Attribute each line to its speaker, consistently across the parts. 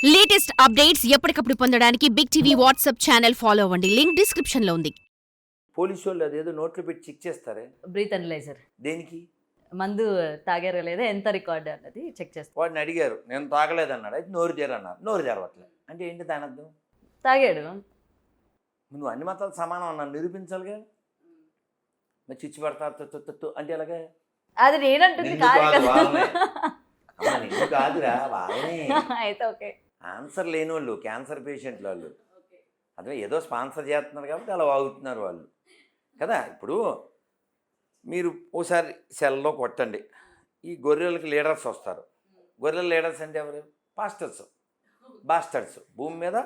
Speaker 1: Latest updates ఎప్పటికప్పుడు పొందడానికి big TV WhatsApp channel follow అవ్వండి. లింక్ డిస్క్రిప్షన్ లో ఉంది.
Speaker 2: పోలీసు వాళ్ళు అదేదో నోట్లో పెట్టి చెక్ చేస్తారే
Speaker 3: బ్రీత్ అనలైజర్
Speaker 2: దేనికి?
Speaker 3: మందు తాగారో లేదా ఎంత రికార్డ్ అన్నది చెక్ చేస్తాం.
Speaker 2: వాడిని అడిగారు, నేను తాగలేదన్నాడు. అయితే నోరు తెరన్నారు, నోరు తెరవట్లేదు అంటే ఏంటి దాని అర్థం?
Speaker 3: తాగాడు.
Speaker 2: నువ్వు అన్ని మతాలు సమానం అన్నాను నిరూపించాలిగా. మరి చిచ్చి పడతా అంటే ఎలాగా?
Speaker 3: అది నేనంటుంది
Speaker 2: నిన్ను
Speaker 3: కాదు
Speaker 2: కాదు,
Speaker 3: కదా.
Speaker 2: వాళ్ళనే. అమ్మ, నిన్ను కాదురా వాళ్ళనే.
Speaker 3: అయితే ఓకే.
Speaker 2: ఆన్సర్ లేని వాళ్ళు, క్యాన్సర్ పేషెంట్లు వాళ్ళు. అదే ఏదో స్పాన్సర్ చేస్తున్నారు కాబట్టి అలా వాగుతున్నారు వాళ్ళు కదా. ఇప్పుడు మీరు ఓసారి సెల్లో కొట్టండి, ఈ గొర్రెలకి లీడర్స్ వస్తారు. గొర్రెల లీడర్స్ అంటే ఎవరు? పాస్టర్స్, బాస్టర్స్, భూమి మీద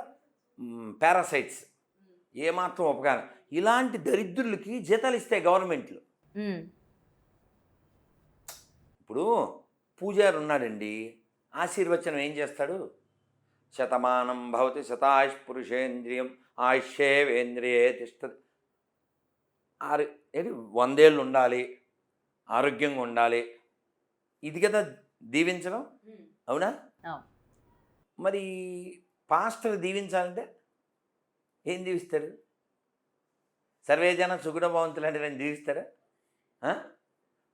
Speaker 2: పారాసైట్స్, ఏమాత్రం ఉపకారం. ఇలాంటి దరిద్రులకి జీతాలు ఇస్తాయి గవర్నమెంట్లు. ఇప్పుడు పూజారి ఉన్నాడండి, ఆశీర్వచనం ఏం చేస్తాడు? శతమానం భవతి శతాయుష్ పురుషేంద్రియం ఆయుష్యేవేంద్రియే తిష్టతి. ఏంటి 100 ఏళ్ళు ఉండాలి, ఆరోగ్యంగా ఉండాలి, ఇది కదా దీవించడం, అవునా? మరి పాస్టర్ దీవించాలంటే ఏం దీవిస్తాడు? సర్వేజన సుగుణ భవంతులు అంటే నేను దీవిస్తారా?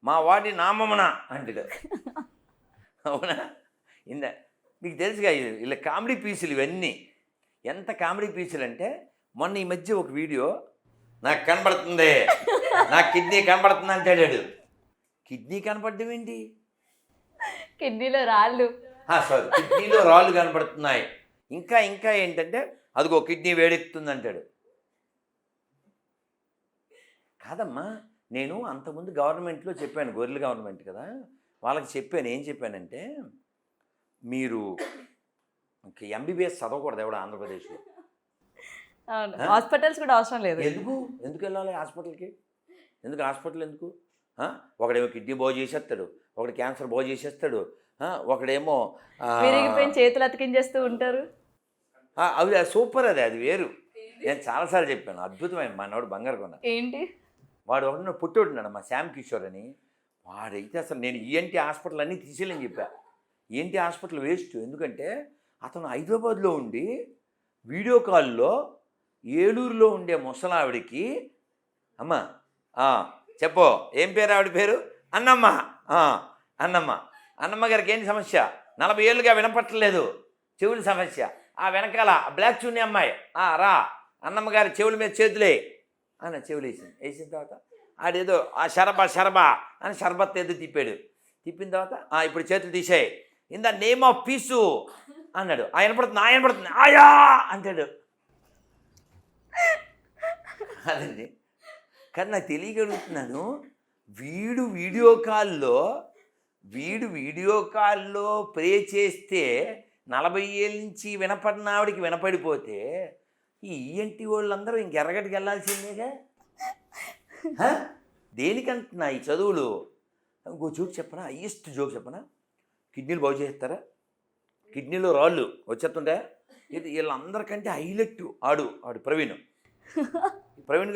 Speaker 2: మా వాడి నామమున అంటాడు, అవునా? మీకు తెలుసుగా ఇలా కామెడీ పీసులు ఇవన్నీ. ఎంత కామెడీ పీసులు అంటే, మొన్న ఈ మధ్య ఒక వీడియో, నాకు కనబడుతుంది, నా కిడ్నీ కనబడుతుంది అంటాడు. కిడ్నీ కనపడడం ఏంటి?
Speaker 3: కిడ్నీలో రాళ్ళు.
Speaker 2: సారీ, కిడ్నీలో రాళ్ళు కనపడుతున్నాయి. ఇంకా ఇంకా ఏంటంటే అదిగో కిడ్నీ వేడెక్కుతుంది అంటాడు. కాదమ్మా, నేను అంతకుముందు గవర్నమెంట్లో చెప్పాను, గొర్రెల గవర్నమెంట్ కదా, వాళ్ళకి చెప్పాను. ఏం చెప్పానంటే, మీరు ఎంబీబీఎస్ చదవకూడదు ఎవడు ఆంధ్రప్రదేశ్లో.
Speaker 3: హాస్పిటల్స్ కూడా అవసరం లేదు.
Speaker 2: ఎందుకు వెళ్ళాలి హాస్పిటల్కి? హాస్పిటల్ ఎందుకు? ఒకడేమో కిడ్నీ బాగు చేసేస్తాడు, ఒకడు క్యాన్సర్ బాగు చేసేస్తాడు, ఒకడేమో
Speaker 3: విరిగిపోయిన చేతులు అతికించేస్తూ ఉంటారు.
Speaker 2: అవి సూపర్, అది వేరు. నేను చాలాసార్లు చెప్పాను, అద్భుతమైన మనవాడు బంగారు కొన్న.
Speaker 3: ఏంటి
Speaker 2: వాడు ఒకటి పుట్టోడున్నాడు, మా శ్యామ్ కిషోర్ అని. వాడైతే అసలు నేను ఈఎన్టీ హాస్పిటల్ అన్నీ తీసేయాలని చెప్పా. ENT hospital waste. ఎందుకంటే అతను హైదరాబాద్లో ఉండి వీడియో కాల్లో ఏలూరులో ఉండే ముసలావిడికి, అమ్మ చెప్పు, ఏం పేరు ఆవిడ పేరు? అన్నమ్మ. అన్నమ్మ గారికి ఏంటి సమస్య? 40 ఏళ్ళుగా వినపట్టలేదు, చెవుల సమస్య. ఆ వెనకాల బ్లాక్ చున్నీ అమ్మాయి, రా అన్నమ్మ గారి చెవుల మీద చేతులే అన్న. చెవులు వేసిన తర్వాత ఆడేదో ఆ శరబా అని షర్బత్ ఏదో తిప్పిన తర్వాత ఇప్పుడు చేతులు తీసేయి, in the name of peace అన్నాడు. వినపడుతుంది ఆయా అంటాడు. అదండి. కానీ నాకు తెలియగలుగుతున్నాను, వీడు వీడియో కాల్లో ప్రే చేస్తే 40 ఏళ్ళ నుంచి వినపడిన ఆవిడికి వినపడిపోతే ఈ ఈఎన్టీ వాళ్ళందరూ ఇంకెరగటికి వెళ్ళాల్సిందేగా. దేనికంటున్నా ఈ చదువులు? ఇంకో జోక్ చెప్పనా, హైయెస్ట్ జోక్ చెప్పనా? కిడ్నీలు బాగు చేస్తారా? కిడ్నీలో రాళ్ళు వచ్చేస్తుంటే వీళ్ళందరికంటే హైలైట్ ఆడు ప్రవీణ్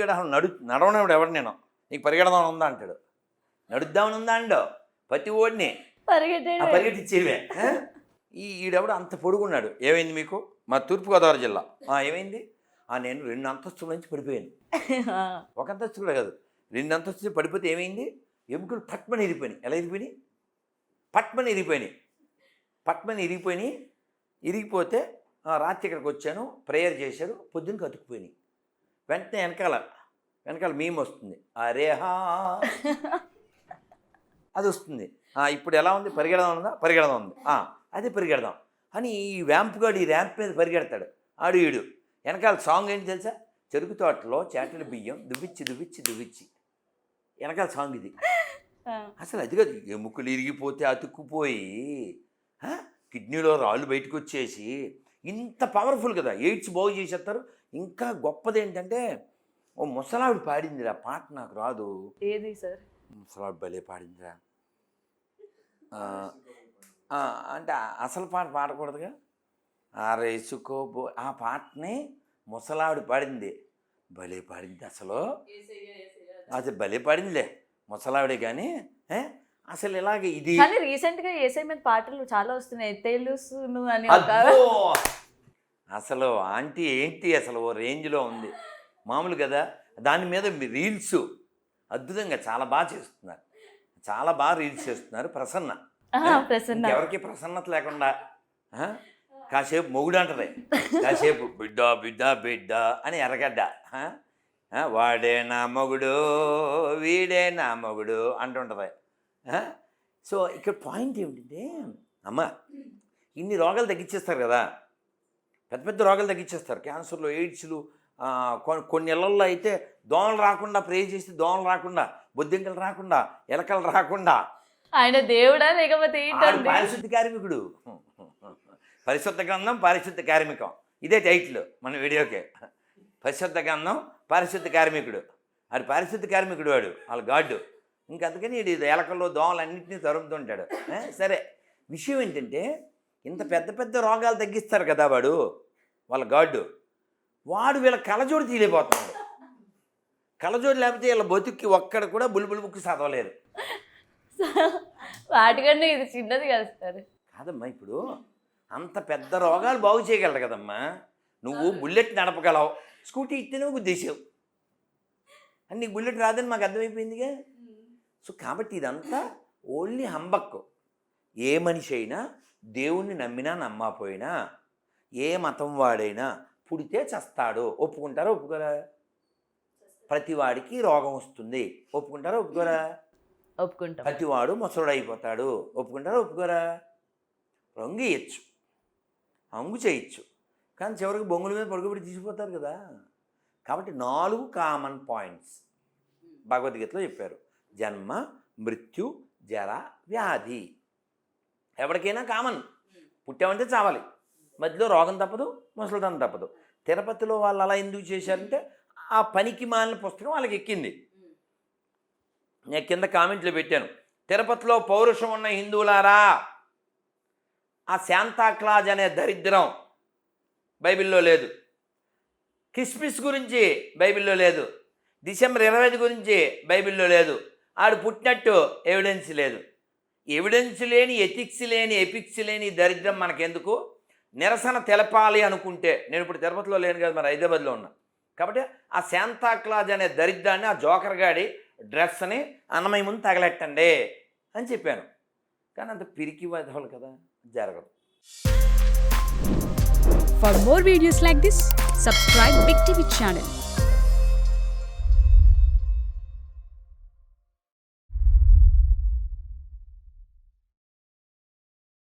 Speaker 2: గడ నడవనప్పుడు ఎవరు, నేను నీకు పరిగెడదామని ఉందా అంటాడు. నడుద్దామని ఉందా అండో ప్రతి ఓడిని పరిగెట్టిచ్చేవే. ఈడెవడు అంత పొడుగున్నాడు. ఏమైంది మీకు? మా తూర్పుగోదావరి జిల్లా. ఏమైంది? నేను 2 అంతస్తుల నుంచి పడిపోయాను. ఒక అంతస్తు కూడా కాదు, 2 అంతస్తులు పడిపోతే ఏమైంది? ఎముకలు పట్మని ఇరిగిపోయినాయి. ఎలా ఇరిగిపోయినాయి? పట్మని ఇరిగిపోతే రాత్రి ఇక్కడికి వచ్చాను, ప్రేయర్ చేశారు, పొద్దున్నకి అతుక్కుపోయినాయి. వెంటనే వెనకాల మేము వస్తుంది, అరేహా అది వస్తుంది. ఇప్పుడు ఎలా ఉంది? పరిగెడదాం ఉంది. అదే పరిగెడదాం అని ఈ ర్యాంప్ మీద పరిగెడతాడు ఈడు. వెనకాల సాంగ్ ఏంటి తెలుసా? చెరుకు తోటలో చేటల బియ్యం దువ్విచ్చి వెనకాల సాంగ్ ఇది. అసలు అది కాదు, ఎముకలు ఇరిగిపోతే అతుక్కుపోయి కిడ్నీలో రాళ్ళు బయటకు వచ్చేసి ఇంత పవర్ఫుల్ కదా, ఎయిడ్స్ బాగు చేసేస్తారు. ఇంకా గొప్పది ఏంటంటే, ఓ ముసలావిడ పాడిందిరా పాట, నాకు రాదు.
Speaker 3: ఏది సార్?
Speaker 2: ముసలావిడ భలే పాడిందిరా. అంటే అసలు పాట పాడకూడదుగా. రేసుకోబో ఆ పాటని ముసలావిడ పాడింది, భలే పాడింది. అసలు భలే పాడిందిలే ముసలావిడే. కానీ అసలు ఇలాగ ఇది
Speaker 3: కానీ రీసెంట్ గా ఏసై మీద పాటలు చాలా వస్తున్నాయి. తెలుసును అని ఒక
Speaker 2: అబ్బో! అసలు ఆంటీ ఏంటి అసలు ఓ రేంజ్లో ఉంది, మామూలు కదా. దాని మీద రీల్స్ అద్భుతంగా చాలా బాగా చేస్తున్నారు, చాలా బాగా రీల్స్ చేస్తున్నారు. ప్రసన్న
Speaker 3: ప్రసన్న
Speaker 2: ఎవరికి ప్రసన్నత లేకుండా ఆ? కాసేపు మొగుడు అంటది, కాసేపు బిడ్డ బిడ్డ బిడ్డ అని ఎర్రగడ్డ, వాడే నా మొగుడు వీడే నా మొగుడు అంటుంటుంది. సో ఇక్కడ పాయింట్ ఏమిటంటే, అమ్మ ఇన్ని రోగాలు తగ్గించేస్తారు కదా, పెద్ద పెద్ద రోగాలు తగ్గించేస్తారు, క్యాన్సర్లు, ఎయిడ్స్లు. కొన్ని ఇళ్లల్లో అయితే దోమలు రాకుండా ప్రే చేసి దోమలు రాకుండా, బొద్దింకలు రాకుండా, ఎలకలు రాకుండా.
Speaker 3: ఆయన దేవుడా లేకపోతే
Speaker 2: ఆడు
Speaker 3: ఏంటండి?
Speaker 2: పారిశుద్ధ కార్మికుడు. పరిశుద్ధ గ్రంథం పారిశుద్ధ కార్మికం, ఇదే టైటిల్ మన వీడియోకే. పరిశుద్ధ గ్రంథం పారిశుద్ధ కార్మికుడు, ఆడు పారిశుద్ధ కార్మికుడు, వాడు వాళ్ళ గాడ్డు. ఇంకంతకని ఇది ఎలకల్లో దోమలు అన్నింటినీ తరుముతుంటాడు. సరే, విషయం ఏంటంటే ఇంత పెద్ద పెద్ద రోగాలు తగ్గిస్తారు కదా వాడు, వాళ్ళ గాడ్డు. వాడు వీళ్ళ కళ్ళజోడు తీయలేకపోతున్నాడు. కళ్ళజోడు లేకపోతే వీళ్ళ బతుక్కి ఒక్కడ కూడా బుల్బుల్ బుక్ చదవలేరు.
Speaker 3: వాటికన్నా ఇది చిన్నది కదా సార్.
Speaker 2: కాదమ్మా, ఇప్పుడు అంత పెద్ద రోగాలు బాగు చేయగలరు కదమ్మా. నువ్వు బుల్లెట్ నడపగలవు, స్కూటీ ఇస్తేనే గుద్దేసావు అని, నీకు బుల్లెట్ రాదని మాకు అర్థమైపోయిందిగా. సో కాబట్టి ఇదంతా ఓన్లీ హంబక్కు. ఏ మనిషి అయినా దేవుణ్ణి నమ్మినా నమ్మకపోయినా, ఏ మతం వాడైనా పుడితే చస్తాడు. ఒప్పుకుంటారా ఒప్పుకోరా? ప్రతివాడికి రోగం వస్తుంది. ఒప్పుకుంటారా ఒప్పుకోరా?
Speaker 3: ఒప్పుకుంటాం.
Speaker 2: ప్రతివాడు ముసలుడు అయిపోతాడు. ఒప్పుకుంటారా ఒప్పుకోరా? రంగు వేయచ్చు, అంగు చేయొచ్చు, కానీ చివరికి బొంగుల మీద పడుకోబెట్టి తీసిపోతారు కదా. కాబట్టి 4 కామన్ పాయింట్స్ భగవద్గీతలో చెప్పారు. జన్మ, మృత్యు, జర, వ్యాధి. ఎవరికైనా కామన్, పుట్టామంటే చావాలి, మధ్యలో రోగం తప్పదు, ముసలితనం తప్పదు. తిరుపతిలో వాళ్ళు అలా ఎందుకు చేశారంటే ఆ పనికి మాలిన పుస్తకం వాళ్ళకి ఎక్కింది. నేను కింద కామెంట్లు పెట్టాను, తిరుపతిలో పౌరుషం ఉన్న హిందువులారా, ఆ శాంతాక్లాజ్ అనే దరిద్రం బైబిల్లో లేదు, క్రిస్మస్ గురించి బైబిల్లో లేదు, డిసెంబర్ 25 గురించి బైబిల్లో లేదు, ఆడు పుట్టినట్టు ఎవిడెన్స్ లేదు. ఎవిడెన్స్ లేని, ఎథిక్స్ లేని, ఎపిక్స్ లేని దరిద్రం మనకెందుకు? నిరసన తెలపాలి అనుకుంటే, నేను ఇప్పుడు తిరుపతిలో లేను కదా, మరి హైదరాబాద్లో ఉన్నా కాబట్టి ఆ శాంతాక్లాజ్ అనే దరిద్రాన్ని, ఆ జోకర్ గాడి డ్రెస్ని అన్నమయ్య ముందు తగలెట్టండి అని చెప్పాను. కానీ అంత పిరికి వదవాలి కదా, జరగదు.
Speaker 4: For more videos like this, subscribe Big TV channel.